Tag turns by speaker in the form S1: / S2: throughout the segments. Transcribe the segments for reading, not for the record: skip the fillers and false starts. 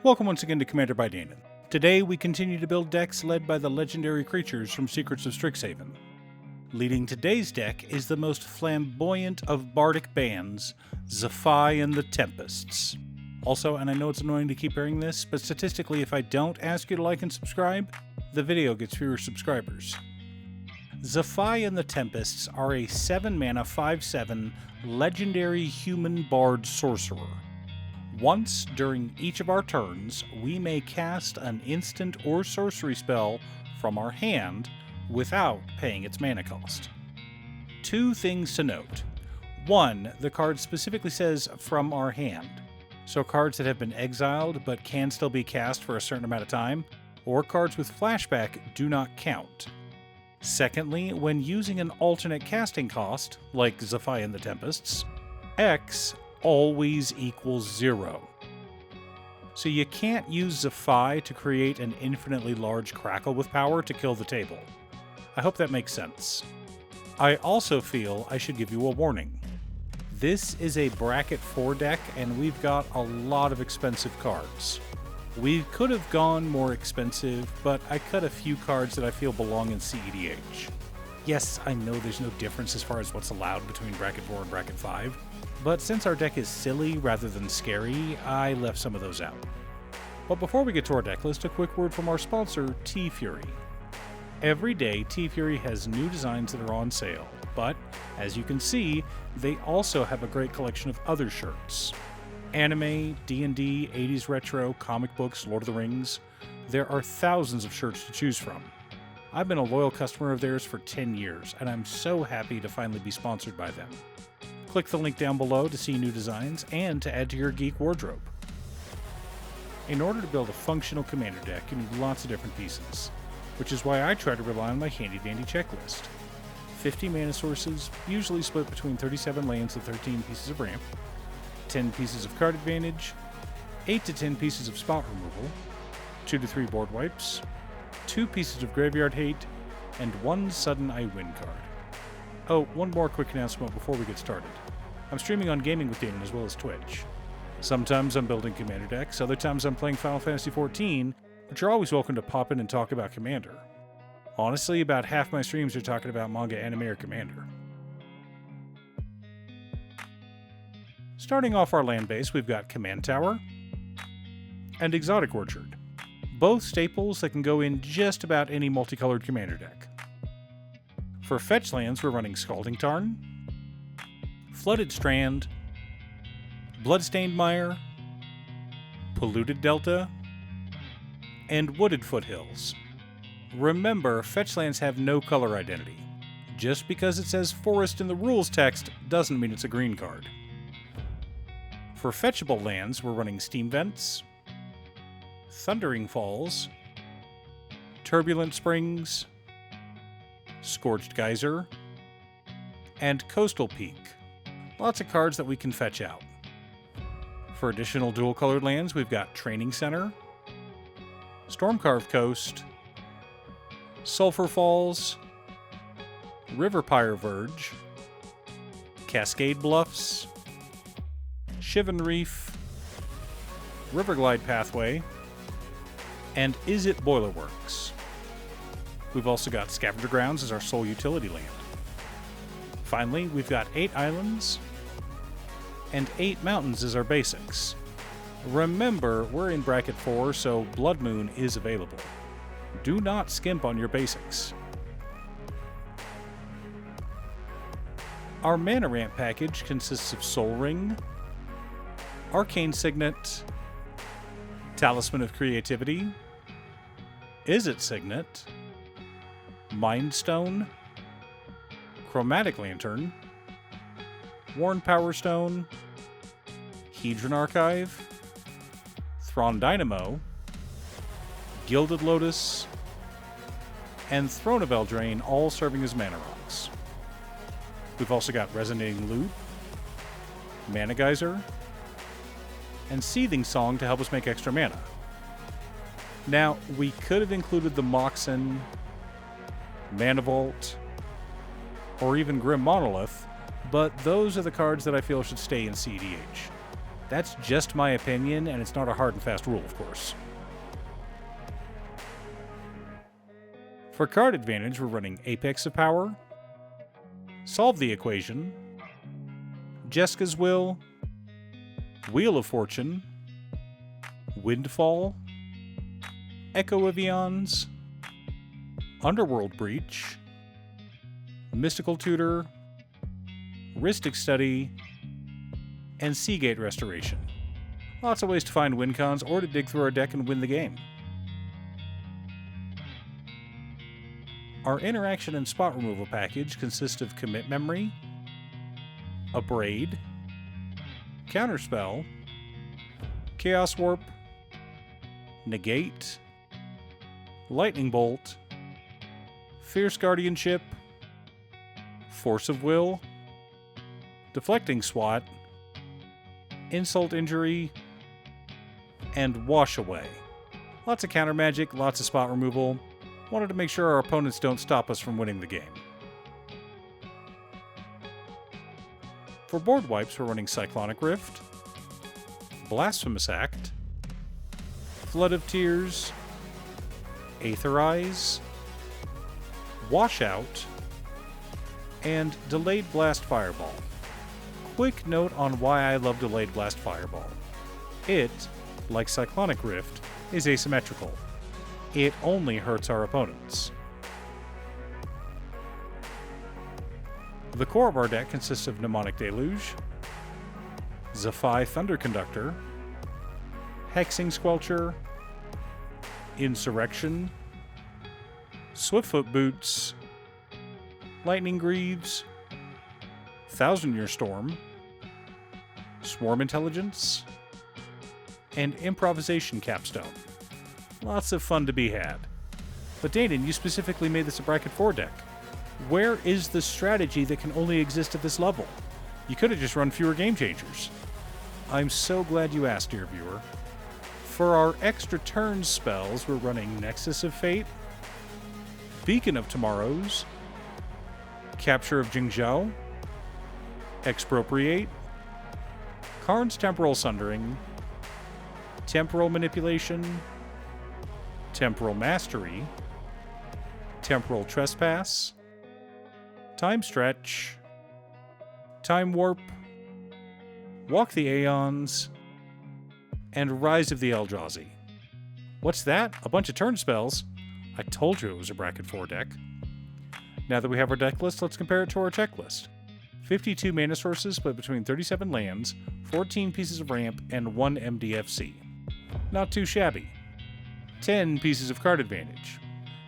S1: Welcome once again to Commander by Danon. Today we continue to build decks led by the legendary creatures from Secrets of Strixhaven. Leading today's deck is the most flamboyant of bardic bands, Zaffai and the Tempests. Also, and I know it's annoying to keep hearing this, but statistically if I don't ask you to like and subscribe, the video gets fewer subscribers. Zaffai and the Tempests are a 7-mana 5/7 legendary human bard sorcerer. Once during each of our turns, we may cast an instant or sorcery spell from our hand without paying its mana cost. Two things to note. One, the card specifically says from our hand, so cards that have been exiled but can still be cast for a certain amount of time, or cards with flashback do not count. Secondly, when using an alternate casting cost, like Zaffai and the Tempests, X always equals 0. So you can't use Zaffai to create an infinitely large crackle with power to kill the table. I hope that makes sense. I also feel I should give you a warning. This is a bracket 4 deck and we've got a lot of expensive cards. We could have gone more expensive, but I cut a few cards that I feel belong in CEDH. Yes, I know there's no difference as far as what's allowed between bracket 4 and bracket 5, but since our deck is silly rather than scary, I left some of those out. But before we get to our deck list, a quick word from our sponsor, T-Fury. Every day, T-Fury has new designs that are on sale, but as you can see, they also have a great collection of other shirts. Anime, D&D, 80s retro, comic books, Lord of the Rings. There are thousands of shirts to choose from. I've been a loyal customer of theirs for 10 years, and I'm so happy to finally be sponsored by them. Click the link down below to see new designs and to add to your geek wardrobe. In order to build a functional commander deck, you need lots of different pieces, which is why I try to rely on my handy-dandy checklist. 50 mana sources, usually split between 37 lands and 13 pieces of ramp, 10 pieces of card advantage, 8 to 10 pieces of spot removal, 2 to 3 board wipes, 2 pieces of graveyard hate, and 1 sudden I win card. Oh, one more quick announcement before we get started. I'm streaming on Gaming with Danon as well as Twitch. Sometimes I'm building Commander decks, other times I'm playing Final Fantasy XIV, but you're always welcome to pop in and talk about Commander. Honestly, about half my streams are talking about manga, anime, or Commander. Starting off our land base, we've got Command Tower and Exotic Orchard, both staples that can go in just about any multicolored Commander deck. For fetch lands, we're running Scalding Tarn, Flooded Strand, Bloodstained Mire, Polluted Delta, and Wooded Foothills. Remember, fetch lands have no color identity. Just because it says forest in the rules text doesn't mean it's a green card. For fetchable lands, we're running Steam Vents, Thundering Falls, Turbulent Springs, Scorched Geyser, and Coastal Peak. Lots of cards that we can fetch out. For additional dual-colored lands, we've got Training Center, Stormcarved Coast, Sulphur Falls, Riverpire Verge, Cascade Bluffs, Shivan Reef, Riverglide Pathway, and Is It Boilerworks. We've also got Scavenger Grounds as our sole utility land. Finally, we've got 8 islands and 8 mountains as our basics. Remember, we're in bracket 4, so Blood Moon is available. Do not skimp on your basics. Our mana ramp package consists of Soul Ring, Arcane Signet, Talisman of Creativity, Izzet Signet, Mind Stone, Chromatic Lantern, Worn Power Stone, Hedron Archive, Thrawn Dynamo, Gilded Lotus, and Throne of Eldraine, all serving as mana rocks. We've also got Resonating Loop, Mana Geyser, and Seething Song to help us make extra mana. Now, we could have included the Moxen, Mana Vault, or even Grim Monolith, but those are the cards that I feel should stay in CEDH. That's just my opinion, and it's not a hard and fast rule, of course. For card advantage, we're running Apex of Power, Solve the Equation, Jeska's Will, Wheel of Fortune, Windfall, Echo of Eons, Underworld Breach, Mystical Tutor, Rhystic Study, and Seagate Restoration. Lots of ways to find win cons or to dig through our deck and win the game. Our interaction and spot removal package consists of Commit Memory, Abrade, Counterspell, Chaos Warp, Negate, Lightning Bolt, Fierce Guardianship, Force of Will, Deflecting Swat, Insult Injury, and Wash Away. Lots of counter magic, lots of spot removal. Wanted to make sure our opponents don't stop us from winning the game. For board wipes, we're running Cyclonic Rift, Blasphemous Act, Flood of Tears, Aetherize, Washout, and Delayed Blast Fireball. Quick note on why I love Delayed Blast Fireball. It, like Cyclonic Rift, is asymmetrical. It only hurts our opponents. The core of our deck consists of Mnemonic Deluge, Zaffai Thunder Conductor, Hexing Squelcher, Insurrection, Swiftfoot Boots, Lightning Greaves, Thousand Year Storm, Swarm Intelligence, and Improvisation Capstone. Lots of fun to be had. But Danon, you specifically made this a Bracket 4 deck. Where is the strategy that can only exist at this level? You could have just run fewer game changers. I'm so glad you asked, dear viewer. For our extra turn spells, we're running Nexus of Fate, Beacon of Tomorrows, Capture of Jingzhou, Expropriate, Karn's Temporal Sundering, Temporal Manipulation, Temporal Mastery, Temporal Trespass, Time Stretch, Time Warp, Walk the Aeons, and Rise of the Eldrazi. What's that? A bunch of turn spells? I told you it was a Bracket 4 deck. Now that we have our deck list, let's compare it to our checklist. 52 mana sources split between 37 lands, 14 pieces of ramp, and 1 MDFC. Not too shabby. 10 pieces of card advantage,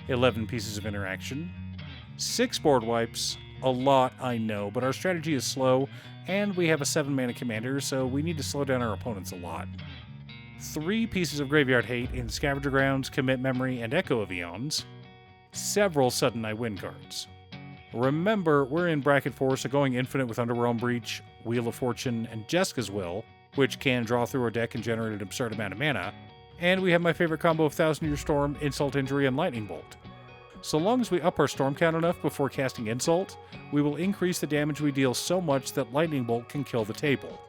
S1: 11 pieces of interaction, 6 board wipes, a lot I know, but our strategy is slow, and we have a 7 mana commander, so we need to slow down our opponents a lot. 3 pieces of graveyard hate in Scavenger Grounds, Commit Memory, and Echo of Eons, several sudden I win cards. Remember, we're in Bracket 4, so going infinite with Underwhelm Breach, Wheel of Fortune, and Jeska's Will, which can draw through our deck and generate an absurd amount of mana, and we have my favorite combo of Thousand Year Storm, Insult Injury, and Lightning Bolt. So long as we up our storm count enough before casting Insult, we will increase the damage we deal so much that Lightning Bolt can kill the table.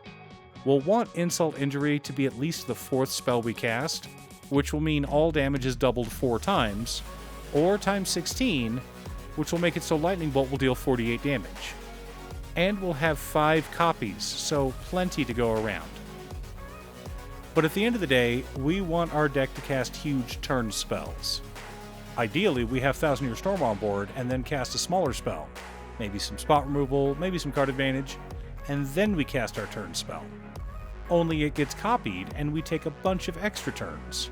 S1: We'll want Insult Injury to be at least the 4th spell we cast, which will mean all damage is doubled 4 times, or times 16, which will make it so Lightning Bolt will deal 48 damage. And we'll have 5 copies, so plenty to go around. But at the end of the day, we want our deck to cast huge turn spells. Ideally, we have Thousand Year Storm on board and then cast a smaller spell. Maybe some spot removal, maybe some card advantage, and then we cast our turn spell. Only it gets copied and we take a bunch of extra turns.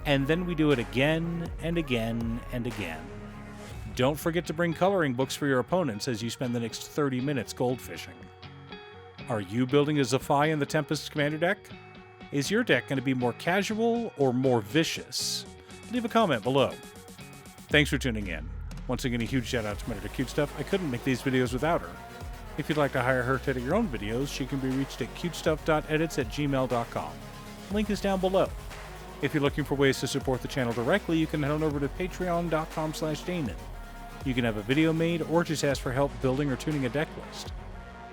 S1: And then we do it again and again and again. Don't forget to bring coloring books for your opponents as you spend the next 30 minutes goldfishing. Are you building a Zaffai in the Tempests commander deck? Is your deck going to be more casual or more vicious? Leave a comment below. Thanks for tuning in. Once again, a huge shout out to my editor Cutestuff. I couldn't make these videos without her. If you'd like to hire her to edit your own videos, she can be reached at cutestuff.edits@gmail.com. Link is down below. If you're looking for ways to support the channel directly, you can head on over to patreon.com/Danon. You can have a video made or just ask for help building or tuning a deck list.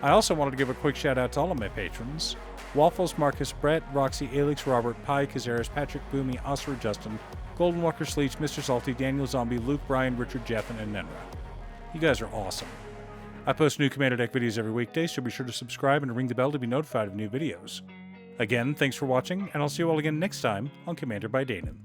S1: I also wanted to give a quick shout out to all of my patrons: Waffles, Marcus, Brett, Roxy, Alix, Robert, Pi, Kazaris, Patrick, Boomy, Oscar, Justin, Golden Walker, Sleech, Mr. Salty, Daniel Zombie, Luke, Brian, Richard, Jeff, and Nenra. You guys are awesome. I post new Commander Deck videos every weekday, so be sure to subscribe and ring the bell to be notified of new videos. Again, thanks for watching, and I'll see you all again next time on Commander by Danon.